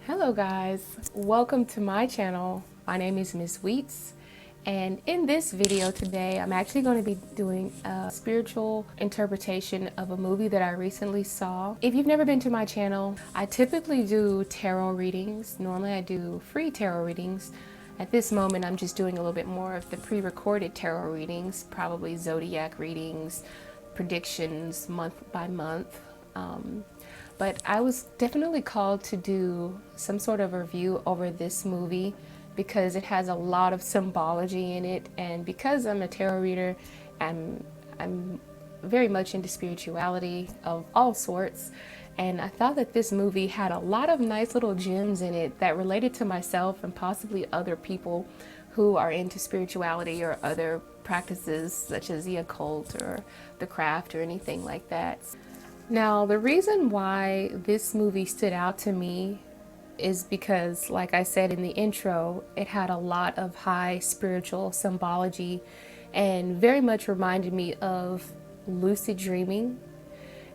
Hello guys, welcome to my channel. My name is Mizzweets, and in this video today I'm actually going to be doing a spiritual interpretation of a movie that I recently saw. If you've never been to my channel, I typically do tarot readings. Normally I do free tarot readings. At this moment I'm just doing a little bit more of the pre-recorded tarot readings, probably zodiac readings, predictions month by month. But I was definitely called to do some sort of review over this movie because it has a lot of symbology in it, and because I'm a tarot reader, I'm very much into spirituality of all sorts, and I thought that this movie had a lot of nice little gems in it that related to myself and possibly other people who are into spirituality or other practices such as the occult or the craft or anything like that. Now, the reason why this movie stood out to me is because, like I said in the intro, it had a lot of high spiritual symbology and very much reminded me of lucid dreaming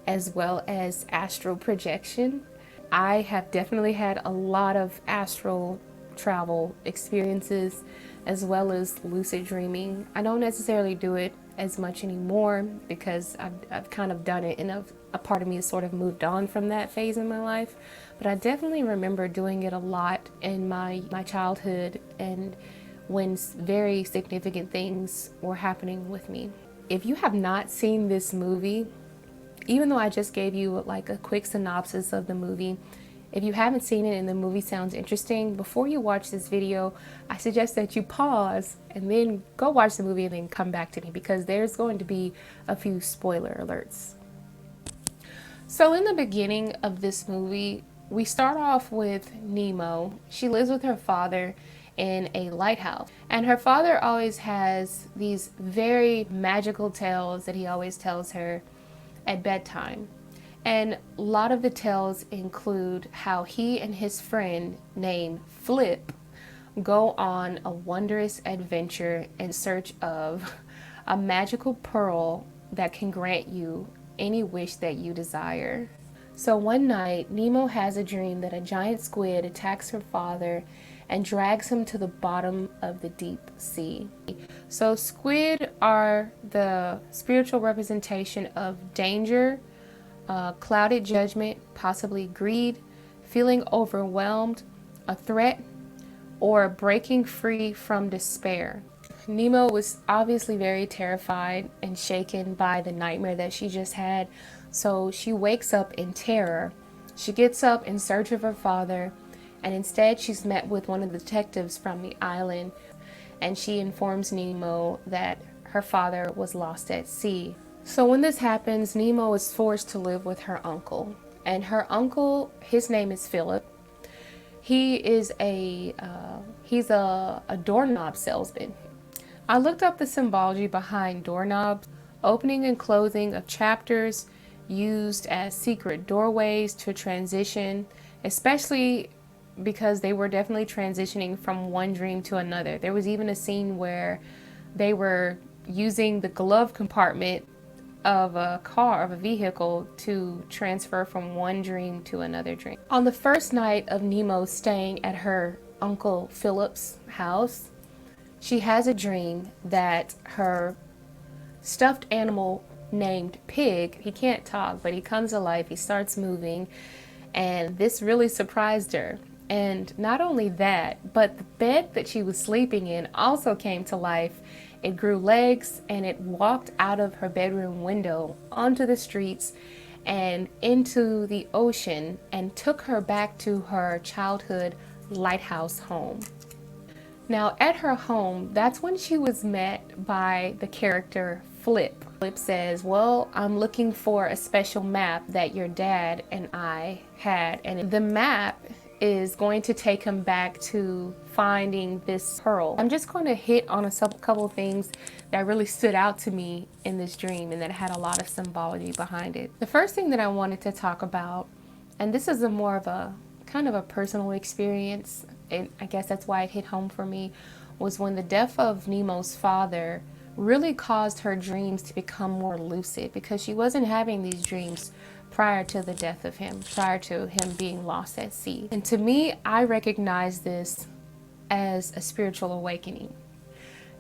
as well as astral projection. I have definitely had a lot of astral travel experiences as well as lucid dreaming. I don't necessarily do it as much anymore because I've kind of done it, and a part of me has sort of moved on from that phase in my life. But I definitely remember doing it a lot in my childhood and when very significant things were happening with me. If you have not seen this movie, even though I just gave you like a quick synopsis of the movie, if you haven't seen it and the movie sounds interesting, before you watch this video, I suggest that you pause and then go watch the movie and then come back to me because there's going to be a few spoiler alerts. So in the beginning of this movie, we start off with Nemo. She lives with her father in a lighthouse, and her father always has these very magical tales that he always tells her at bedtime. And a lot of the tales include how he and his friend named Flip go on a wondrous adventure in search of a magical pearl that can grant you any wish that you desire. So one night, Nemo has a dream that a giant squid attacks her father and drags him to the bottom of the deep sea. So squid are the spiritual representation of danger, clouded judgment, possibly greed, feeling overwhelmed, a threat, or breaking free from despair. Nemo was obviously very terrified and shaken by the nightmare that she just had, so she wakes up in terror. She gets up in search of her father, and instead she's met with one of the detectives from the island, and she informs Nemo that her father was lost at sea. So when this happens, Nemo is forced to live with her uncle. And her uncle, his name is Philip. He is he's a doorknob salesman. I looked up the symbology behind doorknobs, opening and closing of chapters used as secret doorways to transition, especially because they were definitely transitioning from one dream to another. There was even a scene where they were using the glove compartment of a car, of a vehicle, to transfer from one dream to another dream. On the first night of Nemo staying at her Uncle Philip's house, she has a dream that her stuffed animal named Pig, he can't talk, but he comes to life, he starts moving, and this really surprised her. And not only that, but the bed that she was sleeping in also came to life. It grew legs and it walked out of her bedroom window onto the streets and into the ocean and took her back to her childhood lighthouse home. Now at her home, that's when she was met by the character Flip. Flip says, well, I'm looking for a special map that your dad and I had, and the map is going to take him back to finding this pearl. I'm just going to hit on a couple of things that really stood out to me in this dream and that had a lot of symbology behind it. The first thing that I wanted to talk about, and this is more of a kind of a personal experience, and I guess that's why it hit home for me, was when the death of Nemo's father really caused her dreams to become more lucid, because she wasn't having these dreams prior to the death of him, prior to him being lost at sea. And to me, I recognize this as a spiritual awakening.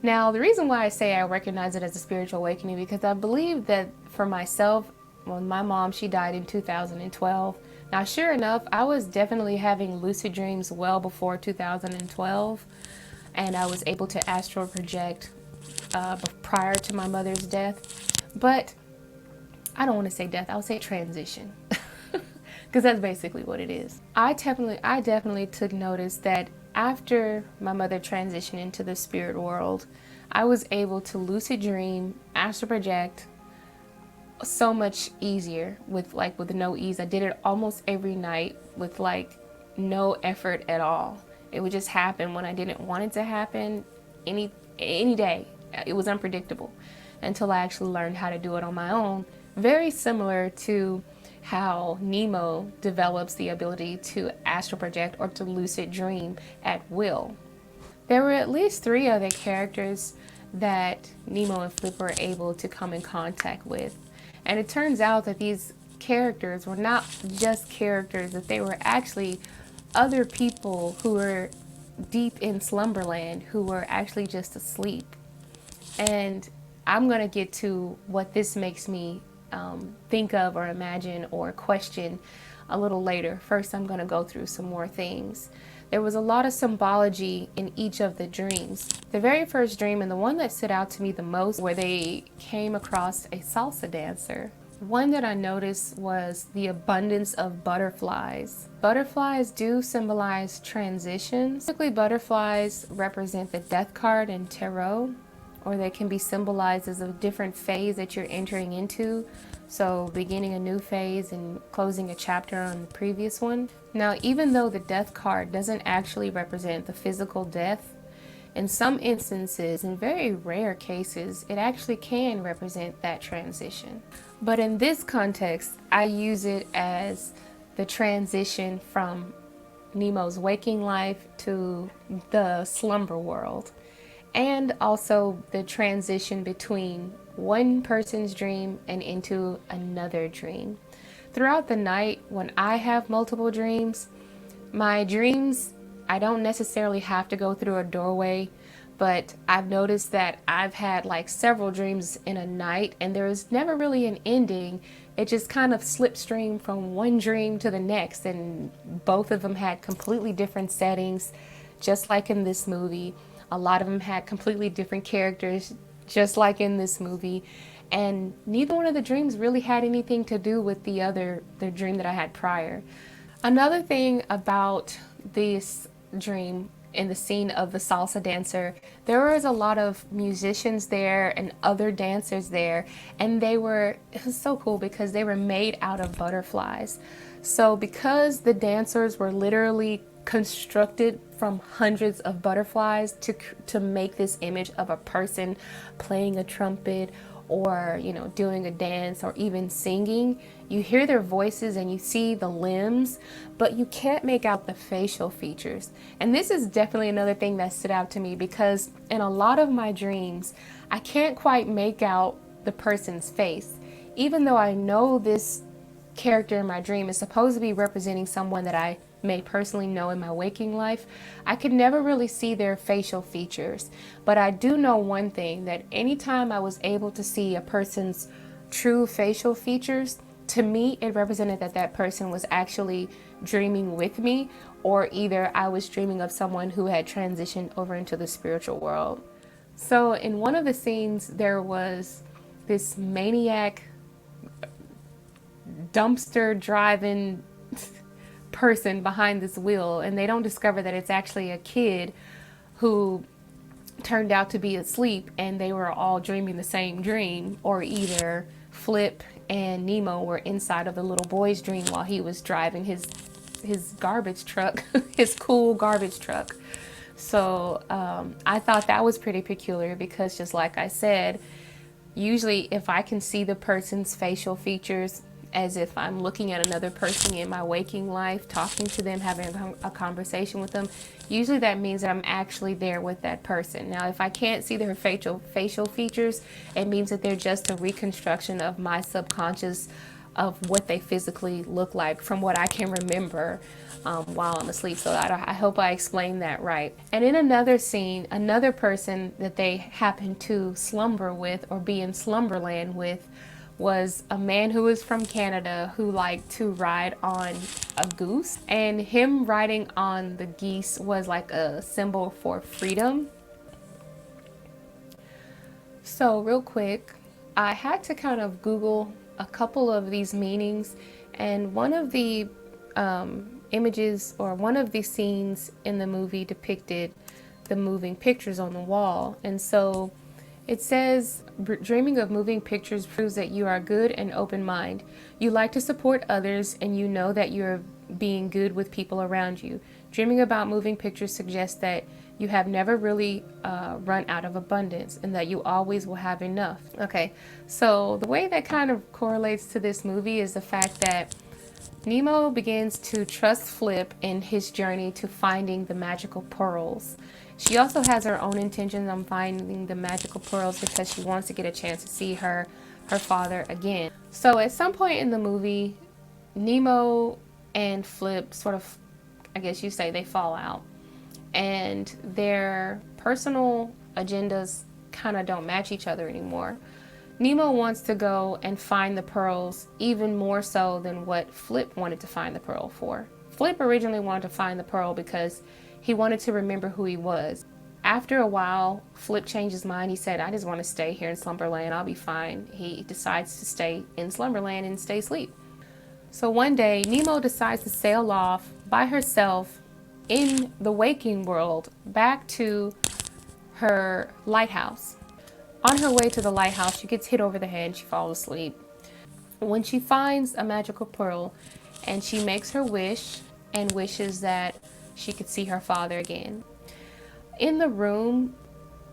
Now, the reason why I say I recognize it as a spiritual awakening, because I believe that for myself, well, my mom, she died in 2012. Now, sure enough, I was definitely having lucid dreams well before 2012, and I was able to astral project prior to my mother's death. But I don't want to say death, I'll say transition, because that's basically what it is. I definitely took notice that after my mother transitioned into the spirit world, I was able to lucid dream, astral project so much easier with no ease. I did it almost every night with no effort at all. It would just happen when I didn't want it to happen any day. It was unpredictable until I actually learned how to do it on my own. Very similar to how Nemo develops the ability to astral project or to lucid dream at will. There were at least 3 other characters that Nemo and Flip were able to come in contact with. And it turns out that these characters were not just characters, that they were actually other people who were deep in Slumberland who were actually just asleep. And I'm going to get to what this makes me think of or imagine or question a little later. First, I'm going to go through some more things. There was a lot of symbology in each of the dreams. The very first dream, and the one that stood out to me the most, where they came across a salsa dancer. One that I noticed was the abundance of butterflies. Butterflies do symbolize transitions. Typically, butterflies represent the death card in tarot, or they can be symbolized as a different phase that you're entering into. So beginning a new phase and closing a chapter on the previous one. Now, even though the death card doesn't actually represent the physical death, in some instances, in very rare cases, it actually can represent that transition. But in this context, I use it as the transition from Nemo's waking life to the slumber world, and also the transition between one person's dream and into another dream. Throughout the night, when I have multiple dreams, my dreams, I don't necessarily have to go through a doorway, but I've noticed that I've had several dreams in a night and there was never really an ending. It just kind of slipstreamed from one dream to the next, and both of them had completely different settings, just like in this movie. A lot of them had completely different characters, just like in this movie, and neither one of the dreams really had anything to do with the dream that I had prior. Another thing about this dream, in the scene of the salsa dancer, there was a lot of musicians there and other dancers there, and it was so cool because they were made out of butterflies. So because the dancers were literally constructed from hundreds of butterflies to make this image of a person playing a trumpet or doing a dance or even singing, you hear their voices and you see the limbs, but you can't make out the facial features. And this is definitely another thing that stood out to me, because in a lot of my dreams I can't quite make out the person's face, even though I know this character in my dream is supposed to be representing someone that I may personally know in my waking life. I could never really see their facial features, but I do know one thing, that anytime I was able to see a person's true facial features, to me it represented that that person was actually dreaming with me, or either I was dreaming of someone who had transitioned over into the spiritual world. So in one of the scenes, there was this maniac dumpster driving person behind this wheel, and they don't discover that it's actually a kid who turned out to be asleep, and they were all dreaming the same dream, or either Flip and Nemo were inside of the little boy's dream while he was driving his garbage truck, his cool garbage truck. So I thought that was pretty peculiar, because just like I said, usually if I can see the person's facial features as if I'm looking at another person in my waking life, talking to them, having a conversation with them, usually that means that I'm actually there with that person. Now, if I can't see their facial features, it means that they're just a reconstruction of my subconscious of what they physically look like from what I can remember while I'm asleep. So I hope I explained that right. And in another scene, another person that they happened to slumber with or be in Slumberland with was a man who was from Canada who liked to ride on a goose, and him riding on the geese was like a symbol for freedom. So real quick, I had to kind of Google a couple of these meanings, and one of the images or one of the scenes in the movie depicted the moving pictures on the wall. And so it says, dreaming of moving pictures proves that you are good and open mind. You like to support others and you know that you're being good with people around you. Dreaming about moving pictures suggests that you have never really run out of abundance and that you always will have enough. Okay, so the way that kind of correlates to this movie is the fact that Nemo begins to trust Flip in his journey to finding the magical pearls. She also has her own intentions on finding the magical pearls because she wants to get a chance to see her father again. So at some point in the movie, Nemo and Flip sort of, I guess you say, they fall out. And their personal agendas kind of don't match each other anymore. Nemo wants to go and find the pearls even more so than what Flip wanted to find the pearl for. Flip originally wanted to find the pearl because he wanted to remember who he was. After a while, Flip changed his mind. He said, I just want to stay here in Slumberland. I'll be fine. He decides to stay in Slumberland and stay asleep. So one day, Nemo decides to sail off by herself in the waking world back to her lighthouse. On her way to the lighthouse, she gets hit over the head and she falls asleep. When she finds a magical pearl and she makes her wish and wishes that she could see her father again. In the room,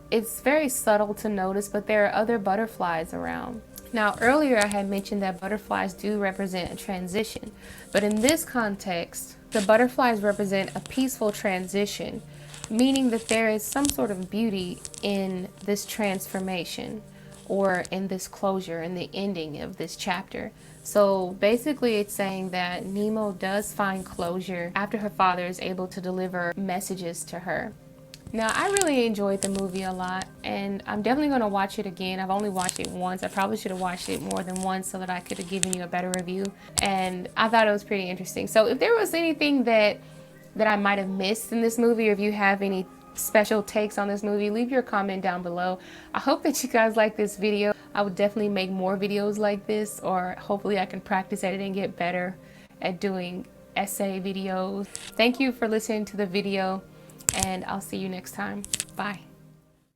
it's very subtle to notice, but there are other butterflies around. Now, earlier I had mentioned that butterflies do represent a transition, but in this context, the butterflies represent a peaceful transition, meaning that there is some sort of beauty in this transformation or in this closure, in the ending of this chapter. So basically it's saying that Nemo does find closure after her father is able to deliver messages to her. Now, I really enjoyed the movie a lot, and I'm definitely going to watch it again. I've only watched it once. I probably should have watched it more than once so that I could have given you a better review. And I thought it was pretty interesting. So if there was anything that I might have missed in this movie, or if you have any special takes on this movie, leave your comment down below. I hope that you guys like this video. I would definitely make more videos like this, or hopefully I can practice at it and get better at doing essay videos. Thank you for listening to the video, and I'll see you next time. Bye.